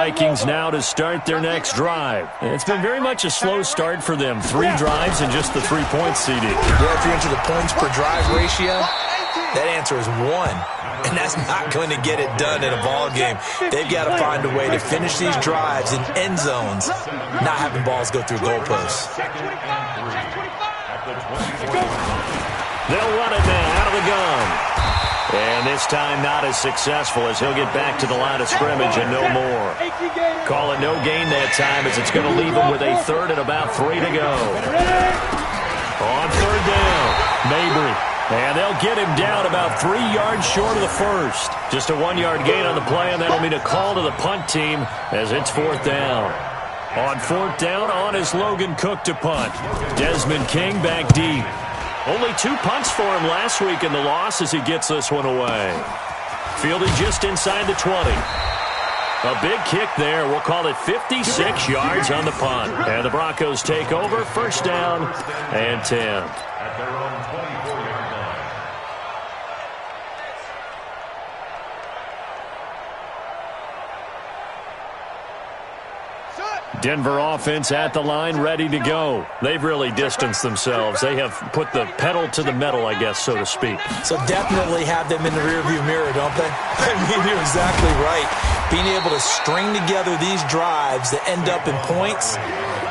Vikings now to start their next drive. It's been very much a slow start for them. 3 drives and just the 3 points, CD. Yeah, if you're into the points per drive ratio, that answer is 1. And that's not going to get it done in a ball game. They've got to find a way to finish these drives in end zones, not having balls go through goalposts. They'll run it now out of the gun. And this time not as successful as he'll get back to the line of scrimmage and no more. Call it no gain that time as it's going to leave him with a third and about 3 to go. On third down, Mabry. And they'll get him down about 3 yards short of the first. Just a 1-yard gain on the play, and that'll mean a call to the punt team as it's 4th down. On 4th down, on is Logan Cook to punt. Desmond King back deep. Only 2 punts for him last week in the loss as he gets this one away. Fielded just inside the 20. A big kick there. We'll call it 56 yards on the punt. And the Broncos take over. 1st down and 10. Denver offense at the line, ready to go. They've really distanced themselves. They have put the pedal to the metal, I guess, so to speak. So definitely have them in the rearview mirror, don't they? I mean, you're exactly right. Being able to string together these drives that end up in points,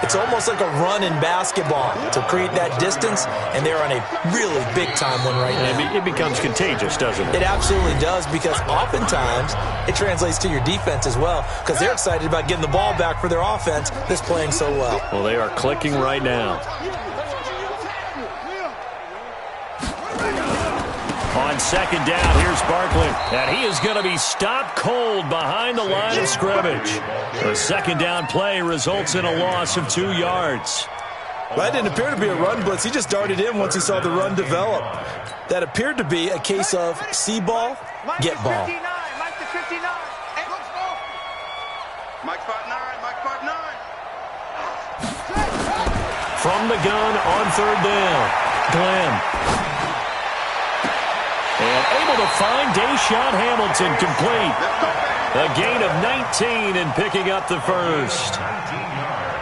it's almost like a run in basketball to create that distance, and they're on a really big-time one right now. It becomes contagious, doesn't it? It absolutely does, because oftentimes it translates to your defense as well, because they're excited about getting the ball back for their offense that's playing so well. Well, they are clicking right now. On 2nd down, here's Barkley. And he is going to be stopped cold behind the line of scrimmage. The 2nd down play results in a loss of 2 yards. Well, that didn't appear to be a run blitz. He just darted in once he saw the run develop. That appeared to be a case of see ball, get ball. Mike the 59. Hey, let's go. Mike 5'9", Mike 5'9". From the gun on 3rd down, Glenn. And able to find Deshaun Hamilton complete. A gain of 19 and picking up the first.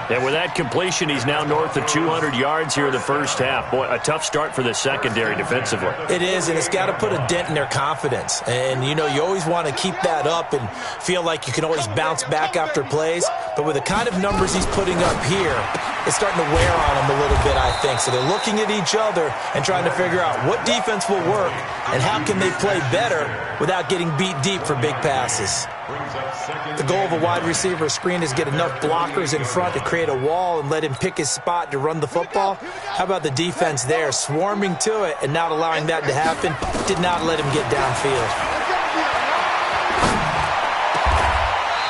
And with that completion, he's now north of 200 yards here in the first half. Boy, a tough start for the secondary defensively. It is, and it's got to put a dent in their confidence. And, you know, you always want to keep that up and feel like you can always bounce back after plays. But with the kind of numbers he's putting up here, it's starting to wear on them a little bit, I think. So they're looking at each other and trying to figure out what defense will work and how can they play better without getting beat deep for big passes. The goal of a wide receiver screen is get enough blockers in front to create a wall and let him pick his spot to run the football. How about the defense there, swarming to it and not allowing that to happen? Did not let him get downfield.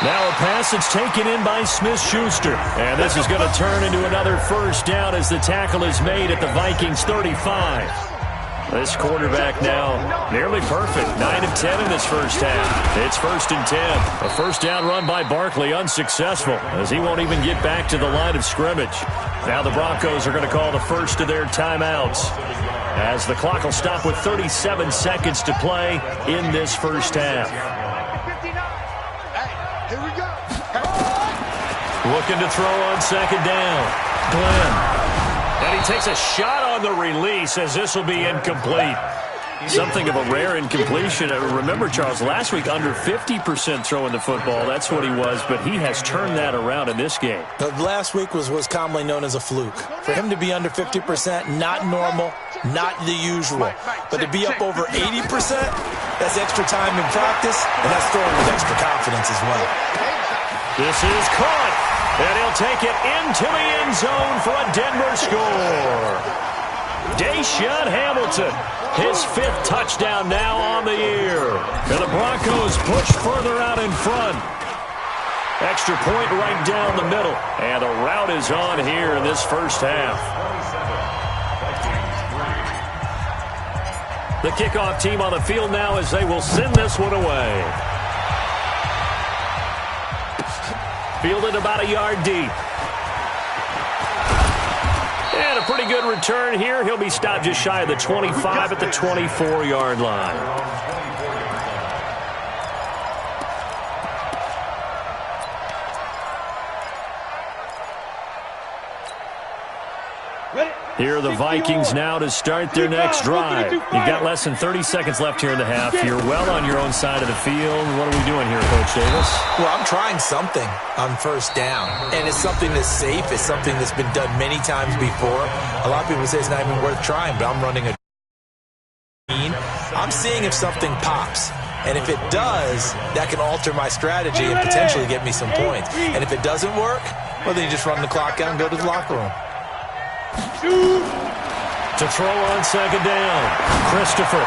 Now a pass that's taken in by Smith-Schuster. And this is going to turn into another 1st down as the tackle is made at the Vikings 35. This quarterback now nearly perfect. 9 of 10 in this first half. It's 1st and 10. A 1st down run by Barkley unsuccessful as he won't even get back to the line of scrimmage. Now the Broncos are going to call the first of their timeouts as the clock will stop with 37 seconds to play in this first half. Here we go. Looking to throw on 2nd down. Glenn. And he takes a shot on the release as this will be incomplete. Something of a rare incompletion. Remember, Charles, last week under 50% throwing the football. That's what he was, but he has turned that around in this game. But last week was commonly known as a fluke. For him to be under 50%, not normal, not the usual. But to be up over 80%, that's extra time in practice, and that's throwing with extra confidence as well. This is caught. And he'll take it into the end zone for a Denver score. Deshaun Hamilton, his 5th touchdown now on the year. And the Broncos push further out in front. Extra point right down the middle. And the route is on here in this first half. The kickoff team on the field now as they will send this one away. Fielded about a yard deep. And a pretty good return here. He'll be stopped just shy of the 25 at the 24-yard line. Here are the Vikings now to start their next drive. You've got less than 30 seconds left here in the half. You're well on your own side of the field. What are we doing here, Coach Davis? Well, I'm trying something on first down, and it's something that's safe. It's something that's been done many times before. A lot of people say it's not even worth trying, but I'm running a I'm seeing if something pops. And if it does, that can alter my strategy and potentially get me some points. And if it doesn't work, well, then you just run the clock out and go to the locker room. To throw on second down, Christopher.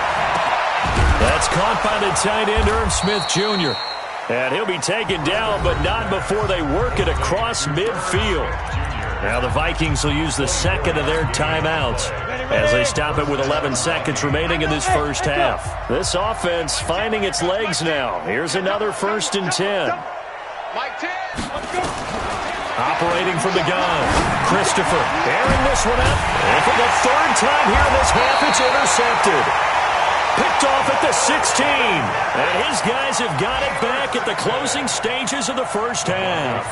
That's caught by the tight end, Irv Smith Jr. And he'll be taken down, but not before they work it across midfield. Now the Vikings will use the second of their timeouts as they stop it with 11 seconds remaining in this first half. This offense finding its legs now. Here's another 1st and 10. Operating from the gun, Christopher airing this one out. And for the 3rd time here in this half, it's intercepted. Picked off at the 16. And his guys have got it back at the closing stages of the first half.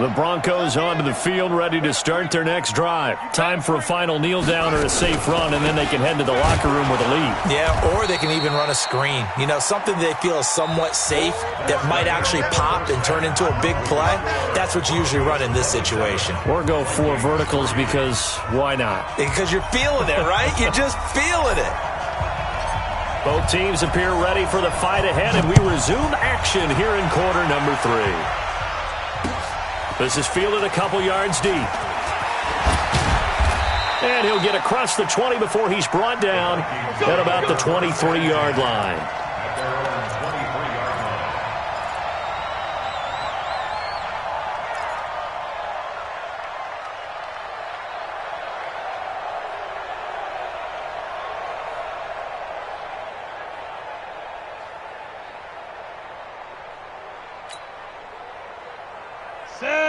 The Broncos onto the field, ready to start their next drive. Time for a final kneel down or a safe run, and then they can head to the locker room with a lead. Yeah, or they can even run a screen. You know, something they feel is somewhat safe that might actually pop and turn into a big play. That's what you usually run in this situation. Or go 4 verticals because why not? Because you're feeling it, right? You're just feeling it. Both teams appear ready for the fight ahead, and we resume action here in quarter number 3. This is fielded a couple yards deep. And he'll get across the 20 before he's brought down at about the 23-yard line.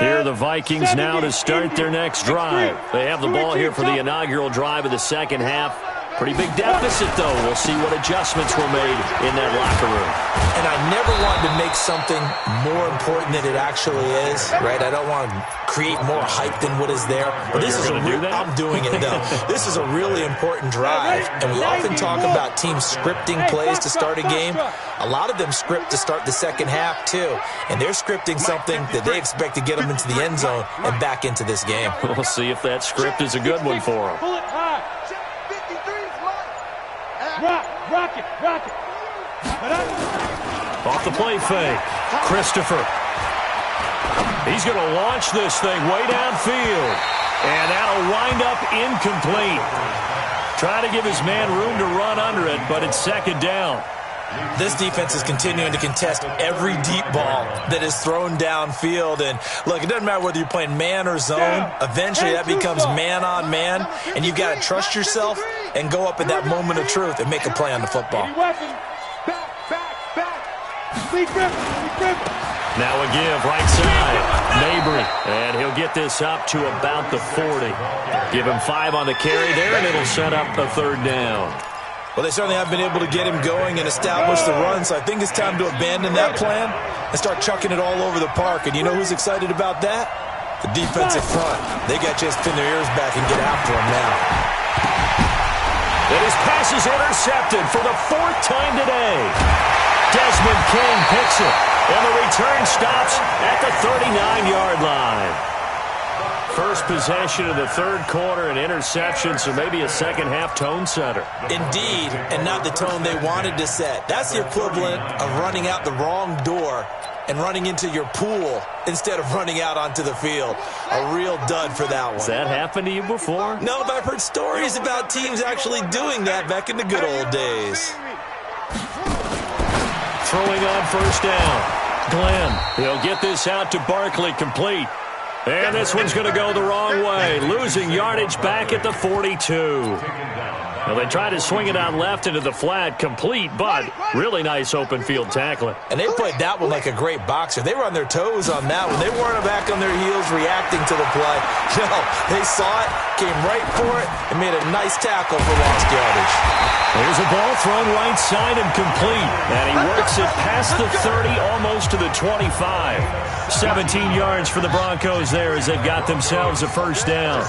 Here are the Vikings now to start their next drive. They have the ball here for the inaugural drive of the second half. Pretty big deficit, though. We'll see what adjustments were made in that locker room. And I never wanted to make something more important than it actually is, right? I don't want to create more hype than what is there. But this is I'm doing it, though. This is a really important drive. And we often talk about teams scripting plays to start a game. A lot of them script to start the second half, too. And they're scripting something that they expect to get them into the end zone and back into this game. We'll see if that script is a good one for them. Rock it. Off the play fake. Christopher. He's going to launch this thing way downfield. And that'll wind up incomplete. Trying to give his man room to run under it, but it's second down. This defense is continuing to contest every deep ball that is thrown downfield. And, look, it doesn't matter whether you're playing man or zone. Eventually that becomes man on man. And you've got to trust yourself and go up in that moment of truth and make a play on the football. Now a give, right side. Mabry. And he'll get this up to about the 40. Give him 5 on the carry there, and it'll set up the 3rd down. Well, they certainly have been able to get him going and establish the run, so I think it's time to abandon that plan and start chucking it all over the park. And you know who's excited about that? The defensive front. They got to just pin their ears back and get after him now. And his pass is intercepted for the 4th time today. Desmond King picks it, and the return stops at the 39-yard line. First possession of the 3rd quarter, an interception, so maybe a second-half tone setter. Indeed, and not the tone they wanted to set. That's the equivalent of running out the wrong door and running into your pool instead of running out onto the field. A real dud for that one. Has that happened to you before? No, but I've heard stories about teams actually doing that back in the good old days. Throwing on first down. Glenn, he'll get this out to Barkley, complete. And this one's going to go the wrong way, losing yardage back at the 42. Well, they try to swing it out left into the flat, complete, but really nice open field tackling. And they played that one like a great boxer. They were on their toes on that one. They weren't back on their heels reacting to the play. No, they saw it, came right for it, and made a nice tackle for lost yardage. There's a ball thrown right side and complete. And he works it past the 30, almost to the 25. 17 yards for the Broncos there as they've got themselves a first down.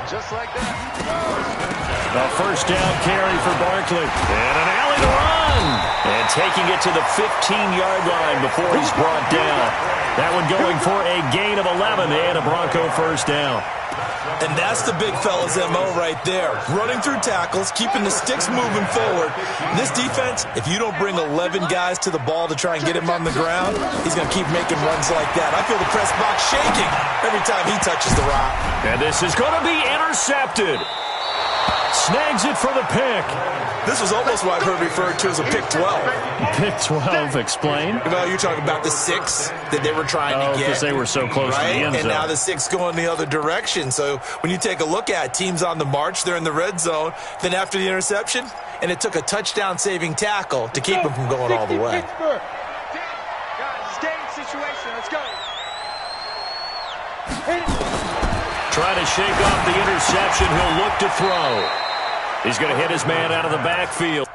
Just like that. A first down carry for Barkley. And an alley to run. And taking it to the 15-yard line before he's brought down. That one going for a gain of 11 and a Bronco first down. And that's the big fella's MO right there. Running through tackles, keeping the sticks moving forward. This defense, if you don't bring 11 guys to the ball to try and get him on the ground, he's going to keep making runs like that. I feel the press box shaking every time he touches the rock. And this is going to be intercepted. Snags it for the pick. This was almost what I've heard referred to as a pick 12. Pick 12, explain. Well, you're talking about the 6 that they were trying to get. Because they were so close to the end zone. And now the 6 going the other direction. So when you take a look at teams on the march, they're in the red zone. Then after the interception, and it took a touchdown-saving tackle to keep them from going all the way. Guys, game situation. Let's go. Trying to shake off the interception. He'll look to throw. He's going to hit his man out of the backfield.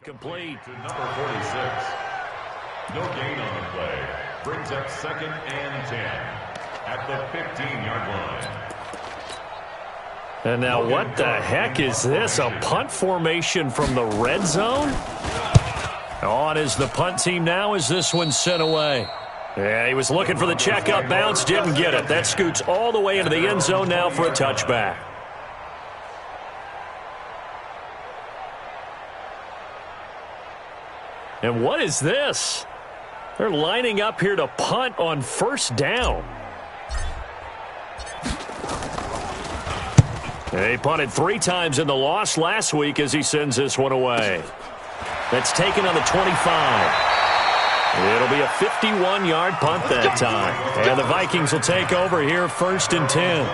Complete. To number 46. No gain on the play. Brings up 2nd and 10 at the 15-yard line. And now what the heck is this? A punt formation from the red zone? On is the punt team now as this one's sent away. Yeah, he was looking for the checkup bounce, didn't get it. That scoots all the way into the end zone now for a touchback. And what is this? They're lining up here to punt on first down. They punted 3 times in the loss last week as he sends this one away. That's taken on the 25. It'll be a 51-yard punt that time. And the Vikings will take over here 1st and 10.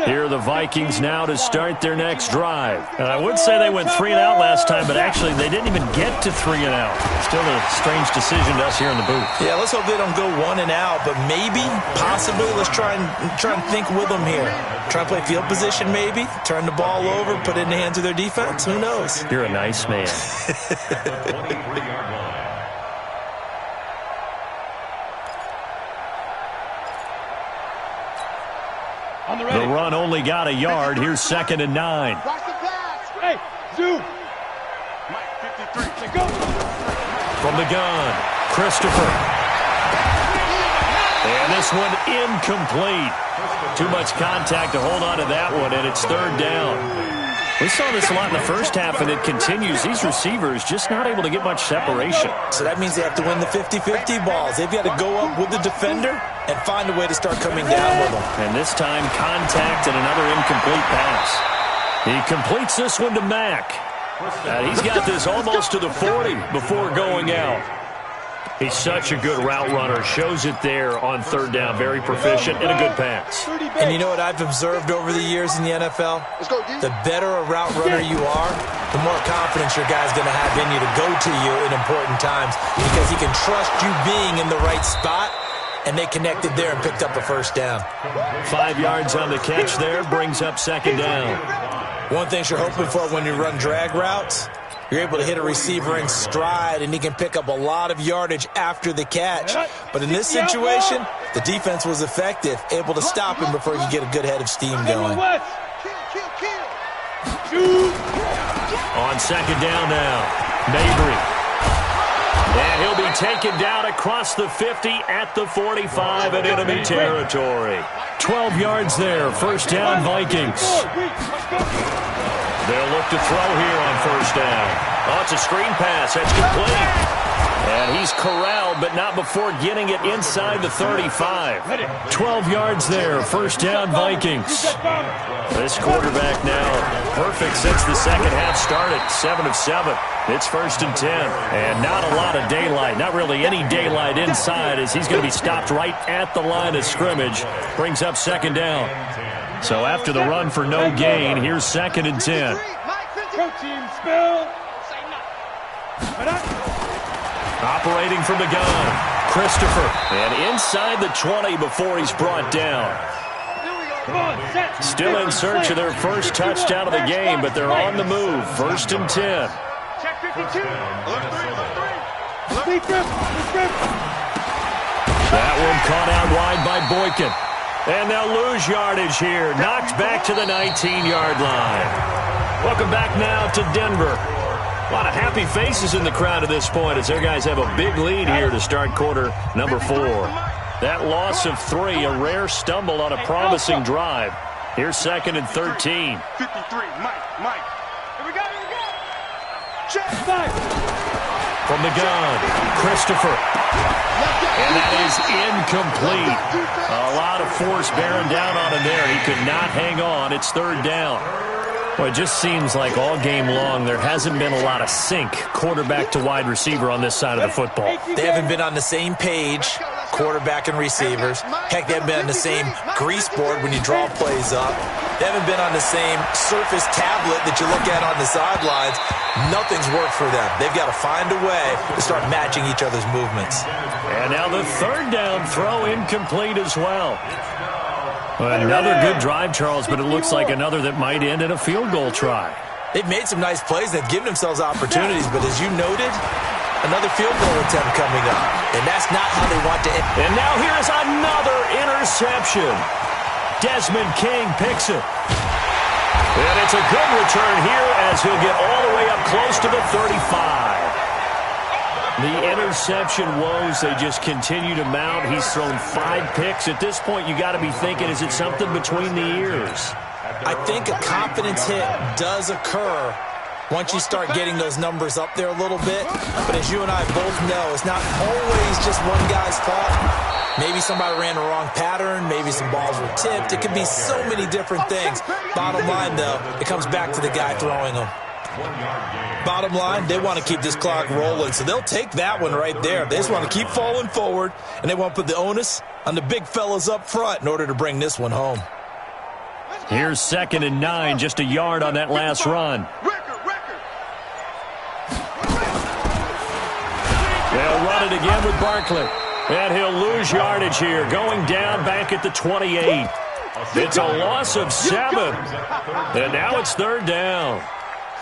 Here are the Vikings now to start their next drive. And I would say they went 3 and out last time, but actually they didn't even get to 3 and out. Still a strange decision to us here in the booth. Yeah, let's hope they don't go 1 and out, but maybe, possibly, let's try and think with them here. Try and play field position maybe, turn the ball over, put it in the hands of their defense. Who knows? You're a nice man. The 23-yard line. The run only got a yard. Here's 2nd and 9. Hey, zoom. Mike, 53. Go. From the gun, Christopher. And this one incomplete. Too much contact to hold on to that one, and it's 3rd down. We saw this a lot in the first half, and it continues. These receivers just not able to get much separation. So that means they have to win the 50-50 balls. They've got to go up with the defender and find a way to start coming down with them. And this time, contact and another incomplete pass. He completes this one to Mack. And he's got this almost to the 40 before going out. He's such a good route runner. Shows it there on third down. Very proficient and a good pass. And you know what I've observed over the years in the NFL? The better a route runner you are, the more confidence your guy's going to have in you to go to you in important times because he can trust you being in the right spot, and they connected there and picked up a first down. 5 yards on the catch there, brings up second down. One thing you're hoping for when you run drag routes, you're able to hit a receiver in stride, and he can pick up a lot of yardage after the catch. But in this situation, the defense was effective, able to stop him before he could get a good head of steam going. On second down now, Mabry. And he'll be taken down across the 50 at the 45 in enemy territory. 12 yards there, first down Vikings. They'll look to throw here on first down. Oh, it's a screen pass. That's complete. And he's corralled, but not before getting it inside the 35. 12 yards there, first down Vikings. This quarterback now perfect since the second half started. 7 of 7. It's first and 10. And not a lot of daylight. Not really any daylight inside as he's going to be stopped right at the line of scrimmage. Brings up second down. So after the run for no gain, here's second and 10. Operating from the gun, Christopher. And inside the 20 before he's brought down. Still in search of their first touchdown of the game, but they're on the move. First and 10. That one caught out wide by Boykin. And they'll lose yardage here. Knocked back to the 19-yard line. Welcome back now to Denver. A lot of happy faces in the crowd at this point as their guys have a big lead here to start quarter number 4. That loss of 3, a rare stumble on a promising drive. Here's second and 13. 53, Mike. Here we go. Check. From the gun, Christopher. And that is incomplete. A lot of force bearing down on him there. He could not hang on. It's third down. Well, it just seems like all game long there hasn't been a lot of sync quarterback to wide receiver on this side of the football. They haven't been on the same page, quarterback and receivers. Heck, they haven't been on the same grease board when you draw plays up. They haven't been on the same surface tablet that you look at on the sidelines. Nothing's worked for them. They've got to find a way to start matching each other's movements. And now the third down throw incomplete as well. Another good drive, Charles, but it looks like another that might end in a field goal try. They've made some nice plays. They've given themselves opportunities, but as you noted, another field goal attempt coming up. And that's not how they want to end. And now here is another interception. Desmond King picks it. And it's a good return here as he'll get all the way up close to the 35. The interception woes, they just continue to mount. He's thrown 5 picks. At this point, you got to be thinking, is it something between the ears? I think a confidence hit does occur once you start getting those numbers up there a little bit. But as you and I both know, it's not always just one guy's fault. Maybe somebody ran the wrong pattern. Maybe some balls were tipped. It could be so many different things. Bottom line, though, it comes back to the guy throwing them. Bottom line, they want to keep this clock rolling, so they'll take that one right there. They just want to keep falling forward, and they want to put the onus on the big fellas up front in order to bring this one home. Here's second and 9, just a yard on that last run. They'll run it again with Barkley. And he'll lose yardage here, going down back at the 28. It's a loss of 7. And now it's third down.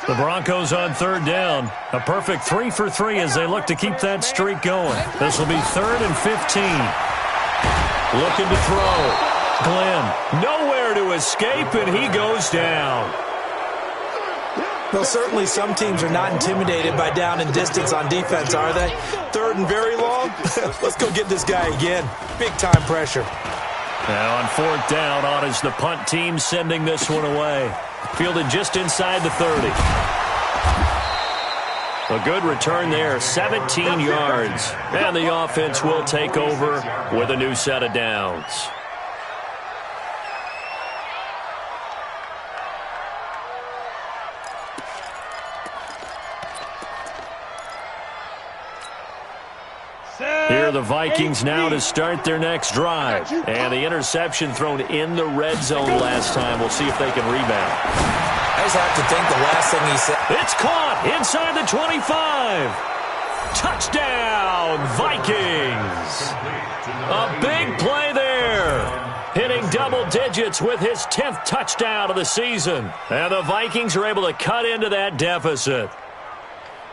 The Broncos on third down. A perfect 3 for 3 as they look to keep that streak going. This will be third and 15. Looking to throw. Glenn, nowhere to escape, and he goes down. Well, certainly some teams are not intimidated by down and distance on defense, are they? Third and very long? Let's go get this guy again. Big-time pressure. Now on fourth down, on is the punt team sending this one away. Fielded just inside the 30. A good return there, 17 yards. And the offense will take over with a new set of downs. Here are the Vikings now to start their next drive. And the interception thrown in the red zone last time. We'll see if they can rebound. I just have to think the last thing he said. It's caught inside the 25. Touchdown, Vikings. A big play there. Hitting double digits with his 10th touchdown of the season. And the Vikings are able to cut into that deficit.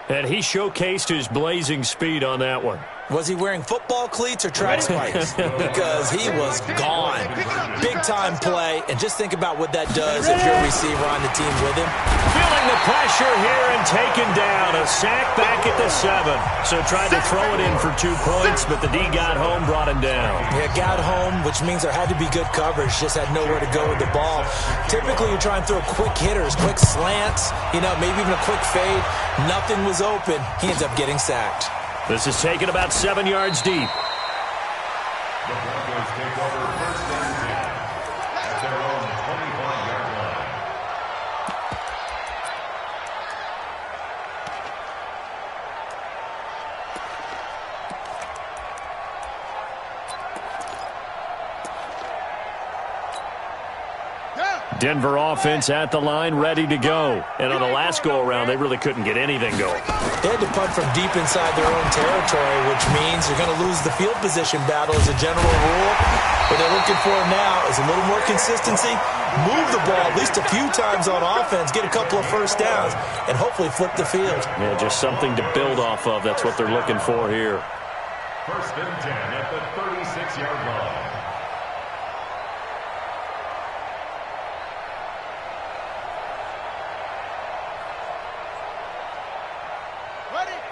And he showcased his blazing speed on that one. Was he wearing football cleats or track spikes? Because he was gone. Big-time play, and just think about what that does if you're a receiver on the team with him. Feeling the pressure here and taken down. A sack back at the 7. So tried to throw it in for 2 points, but the D got home, brought him down. Yeah, got home, which means there had to be good coverage. Just had nowhere to go with the ball. Typically, you're trying to throw quick hitters, quick slants, maybe even a quick fade. Nothing was open. He ends up getting sacked. This is taken about 7 yards deep. The Broncos take over first and 10 at their own 25-yard line. Denver offense at the line, ready to go. And on the last go-around, they really couldn't get anything going. They had to punt from deep inside their own territory, which means you're going to lose the field position battle as a general rule. What they're looking for now is a little more consistency, move the ball at least a few times on offense, get a couple of first downs, and hopefully flip the field. Yeah, just something to build off of. That's what they're looking for here. First and 10 at the 36-yard line.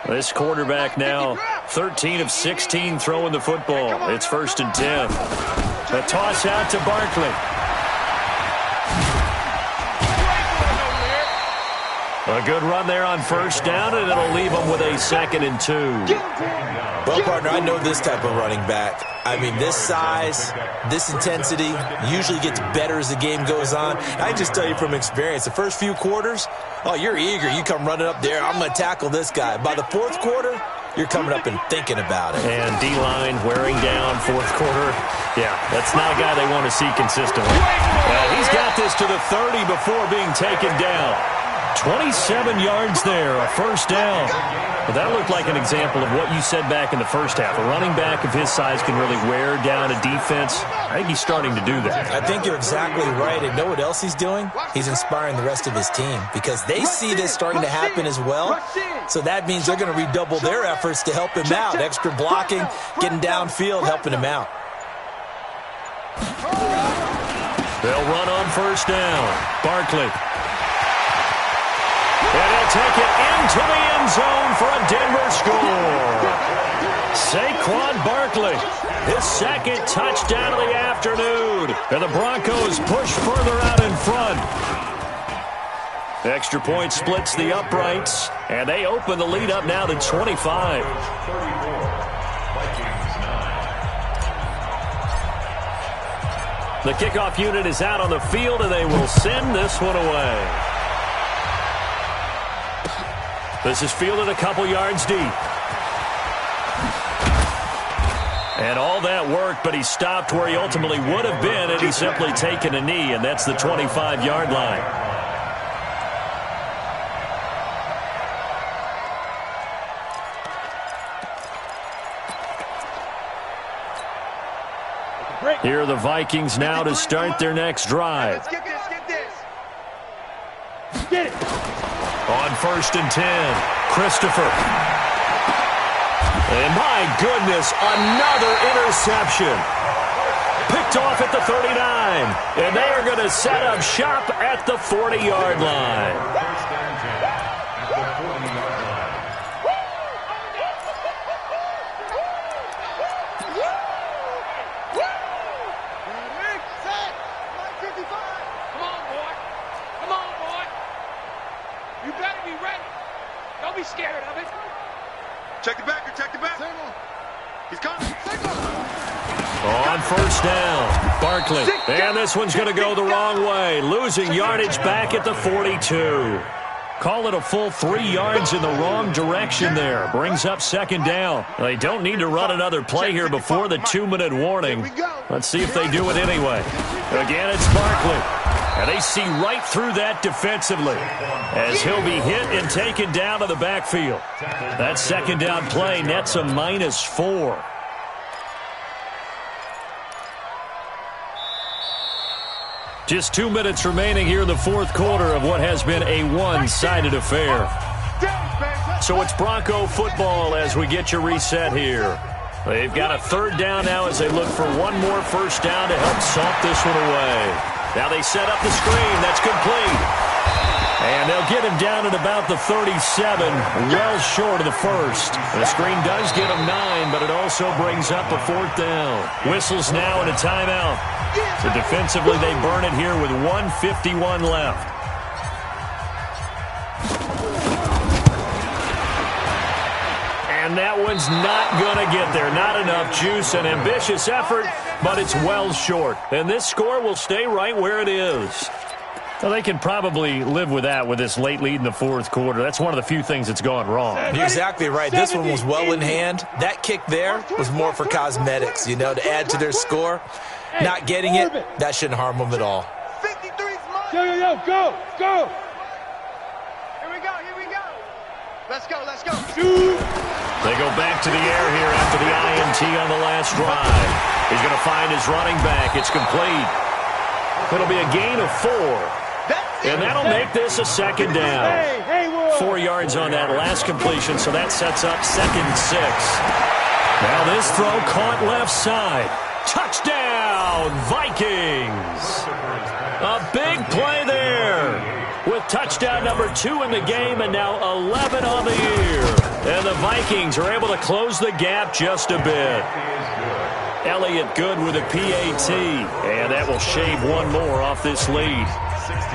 This quarterback now 13 of 16 throwing the football. It's first and 10. A toss out to Barkley. A good run there on first down, and it'll leave them with a 2nd and 2. Well, partner, I know this type of running back. I mean, this size, this intensity usually gets better as the game goes on. I just tell you from experience, the first few quarters, you're eager. You come running up there, I'm going to tackle this guy. By the 4th quarter, you're coming up and thinking about it. And D-line wearing down 4th quarter. Yeah, that's not a guy they want to see consistently. He's got this to the 30 before being taken down. 27 yards there, a first down. But that looked like an example of what you said back in the first half. A running back of his size can really wear down a defense. I think he's starting to do that. I think you're exactly right. And know what else he's doing? He's inspiring the rest of his team because they see this starting to happen as well. So that means they're going to redouble their efforts to help him out. Extra blocking, getting downfield, helping him out. They'll run on first down. Barkley. And he'll take it into the end zone for a Denver score. Saquon Barkley, his 2nd touchdown of the afternoon. And the Broncos push further out in front. The extra point splits the uprights, and they open the lead up now to 25. The kickoff unit is out on the field, and they will send this one away. This is fielded a couple yards deep. And all that work, but he stopped where he ultimately would have been had he simply taken a knee, and that's the 25-yard line. Here are the Vikings now to start their next drive. Let's get this. Get it. On first and 10, Christopher. And my goodness, another interception. Picked off at the 39. And they are going to set up shop at the 40-yard line. First and 10 at the 40-yard line. You better be ready. Don't be scared of it. Check the back. He's coming. On first down, Barkley. And this one's going to go the wrong way. Losing yardage back at the 42. Call it a full 3 yards in the wrong direction there. Brings up second down. They don't need to run another play here before the 2-minute warning. Let's see if they do it anyway. Again, it's Barkley. And they see right through that defensively as he'll be hit and taken down to the backfield. That second down play nets a -4. Just 2 minutes remaining here in the fourth quarter of what has been a one-sided affair. So it's Bronco football as we get you reset here. They've got a third down now as they look for one more first down to help salt this one away. Now they set up the screen. That's complete. And they'll get him down at about the 37, well short of the first. The screen does get him 9, but it also brings up a fourth down. Whistles now and a timeout. So defensively, they burn it here with 1:51 left. And that one's not going to get there. Not enough juice. An ambitious effort, but it's well short. And this score will stay right where it is. Well, they can probably live with that with this late lead in the fourth quarter. That's one of the few things that's gone wrong. You're exactly right. This one was well in hand. That kick there was more for cosmetics, to add to their score. Not getting it, that shouldn't harm them at all. 53's mine. Yo, go. Here we go. Let's go. They go back to the air here after the INT on the last drive. He's going to find his running back. It's complete. It'll be a gain of 4. And that'll make this a second down. 4 yards on that last completion, so that sets up 2nd and 6. Now this throw caught left side. Touchdown, Vikings! A big play there with touchdown number 2 in the game and now 11 on the year. And the Vikings are able to close the gap just a bit. Elliott good with a PAT, and that will shave one more off this lead.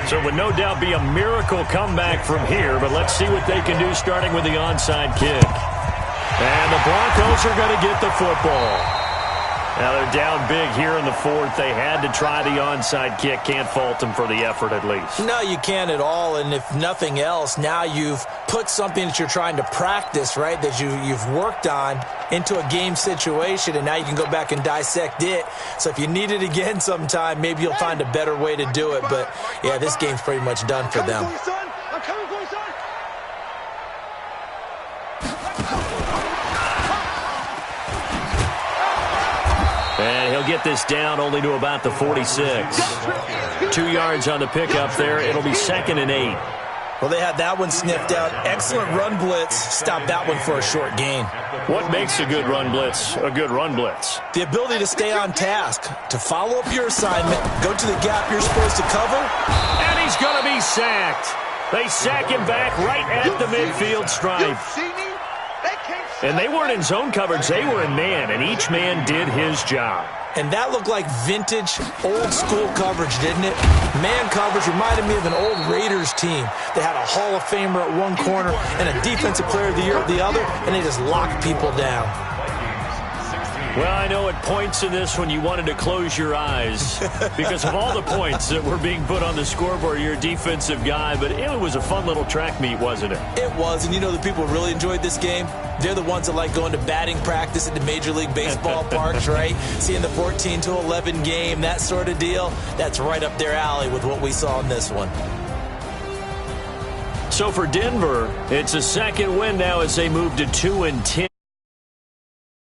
So it would no doubt be a miracle comeback from here, but let's see what they can do starting with the onside kick. And the Broncos are going to get the football. Now they're down big here in the fourth. They had to try the onside kick. Can't fault them for the effort at least. No, you can't at all. And if nothing else, now you've put something that you're trying to practice, right, that you've worked on into a game situation, and now you can go back and dissect it. So if you need it again sometime, maybe you'll find a better way to do it. But, yeah, this game's pretty much done for them. I'm coming for you, son. And he'll get this down only to about the 46. 2 yards on the pickup there. It'll be 2nd and 8. Well, they had that one sniffed out. Excellent run blitz. Stop that one for a short gain. What makes a good run blitz a good run blitz? The ability to stay on task, to follow up your assignment, go to the gap you're supposed to cover. And he's going to be sacked. They sack him back right at the midfield stripe. And they weren't in zone coverage. They were in man, and each man did his job. And that looked like vintage, old-school coverage, didn't it? Man coverage reminded me of an old Raiders team. They had a Hall of Famer at one corner and a Defensive Player of the Year at the other, and they just locked people down. Well, I know at points in this when you wanted to close your eyes because of all the points that were being put on the scoreboard. You're a defensive guy, but it was a fun little track meet, wasn't it? It was, and you know the people really enjoyed this game? They're the ones that like going to batting practice at the Major League Baseball parks, right? Seeing the 14-11 game, that sort of deal. That's right up their alley with what we saw in this one. So for Denver, it's a second win now as they move to 2-10.